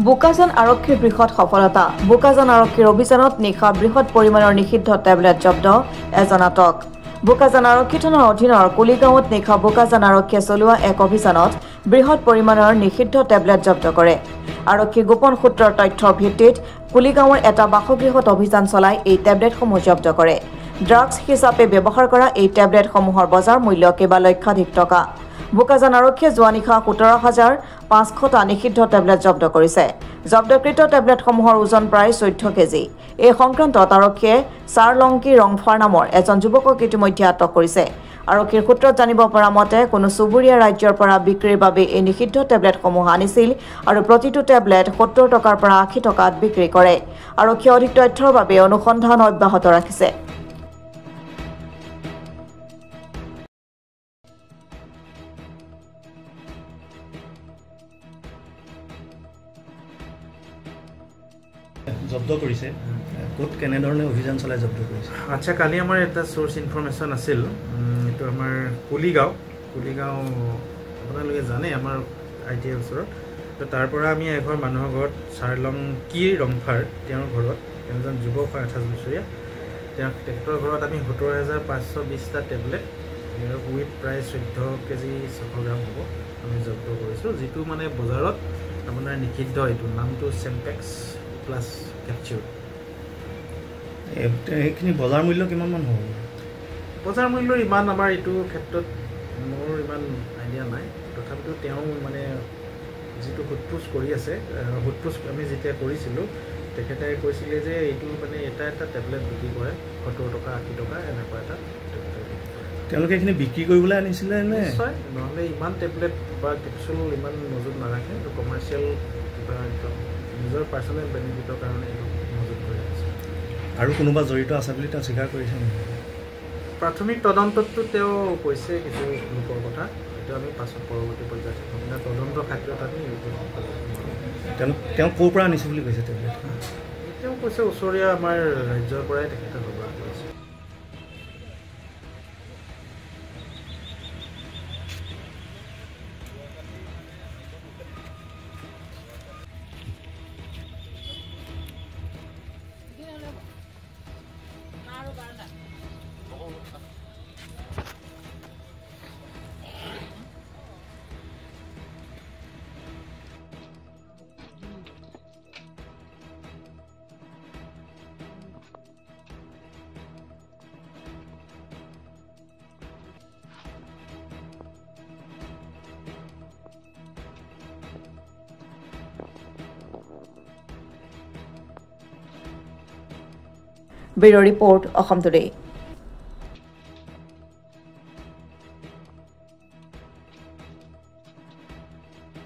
বোকাজান আৰক্ষীৰ বৃহৎ সফলতা বোকাজান আৰক্ষীৰ অভিযানত নিশা বৃহৎ পৰিমাণৰ নিষিদ্ধ টেবলেট জব্দ এজন আটক বোকাজান আৰক্ষী থানাৰ অধীনৰ কুলিগাঁৱত নিশা বোকাজান আৰক্ষীয়ে চলোৱা এক অভিযানত বৃহৎ পৰিমাণৰ নিষিদ্ধ টেবলেট জব্দ কৰে আৰক্ষী গোপন সূত্ৰৰ তথ্যৰ ভিত্তিত কুলিগাঁৱৰ এটা বাসগৃহত অভিযান চলাই এই টেবলেটসমূহ জব্দ কৰে ড্ৰাগছ হিচাপে ব্যৱহাৰ কৰা এই টেবলেটসমূহৰ বজাৰ মূল্য কেইবা লক্ষাধিক টকা বোকাজান আৰক্ষীয়ে যোৱা নিশা 17,500টা নিষিদ্ধ টেবলেট জব্দ কৰিছে জব্দকৃত টেবলেটসমূহৰ ওজন প্ৰায় 14 কেজি এই সংক্ৰান্তত আৰক্ষীয়ে চাৰলংকি ৰংফাৰ নামৰ এজন যুৱকক ইতিমধ্যে আটক কৰিছে আৰক্ষীৰ সূত্ৰত জানিব পৰা মতে কোনো চুবুৰীয়া ৰাজ্যৰ পৰা বিক্ৰীৰ বাবে এই নিষিদ্ধ টেবলেটসমূহ আনিছিল আৰু প্ৰতিটো টেবলেট 70 টকাৰ পৰা 80 টকাত বিক্ৰী কৰে আৰক্ষীয়ে অধিক তথ্যৰ বাবে অনুসন্ধান অব্যাহত ৰাখিছে জব্দ কৰিছে কোট কেনে ধৰণে অভিযান চলাই জব্দ কৰিছে আচ্ছা কালি আমাৰ এটা সোৰ্স ইনফৰমেশন আছিল এটো আমাৰ কুলিগাঁও আপোনালোকে জানে আমাৰ আইটি অফিচৰ তো তাৰ পৰা আমি এঘৰ মানুহৰ ঘৰত চাৰলংকি ৰংফাৰ তেওঁৰ ঘৰত এজন যুৱক 28 বছৰীয়া তেখেতৰ ঘৰত আমি 17,520টা টেবলেট উইথ প্ৰায় 14 কেজি 600 গ্ৰাম হ'ব আমি জব্দ কৰিছোঁ যিটো মানে বজাৰত আপোনাৰ নিষিদ্ধ এইটো নামটো চেম্পেক্স প্লাস ক্যাপচুল এইখিনি বজাৰ মূল্য কিমান মান হ'ব বজাৰ মূল্য ইমান আমাৰ এইটো ক্ষেত্ৰত মোৰ ইমান আইডিয়া নাই তথাপিও তেওঁ মানে যেটো হুটপুছ কৰি আছে হুটপুছ আমি যেতিয়া কৰিছিলোঁ তেখেতে কৈছিলে যে এইটো মানে এটা টেবলেট বিক্ৰী কৰে 70 টকা 80 টকা এনেকুৱা এটা তেওঁলোকে এখিনি বিক্ৰী কৰিবলৈ আনিছিলে নে নিশ্চয় নহলে ইমান টেবলেট বা ক্যাপচুল ইমান মজুত নাৰাখে তো কমাৰ্শিয়াল কিবা নিজৰ পাৰ্সোনেল বেনিফিটৰ কাৰণে মজুত কৰি আছে আৰু কোনোবা জড়িত আছে বুলি তেওঁ স্বীকাৰ কৰিছে প্ৰাথমিক তদন্তটো তেওঁ কৈছে কিছু লোকৰ কথা এটা আমি পাছত পৰৱৰ্তী পৰ্যায়ত মানে তদন্ত খাদ্যত আমি তেওঁ ক'ৰ পৰা আনিছে বুলি কৈছে তেওঁ কৈছে ওচৰীয়া আমাৰ ৰাজ্যৰ পৰাই তেখেতে সৰবৰাহ কৰিছে Bureau Report, Assam Today.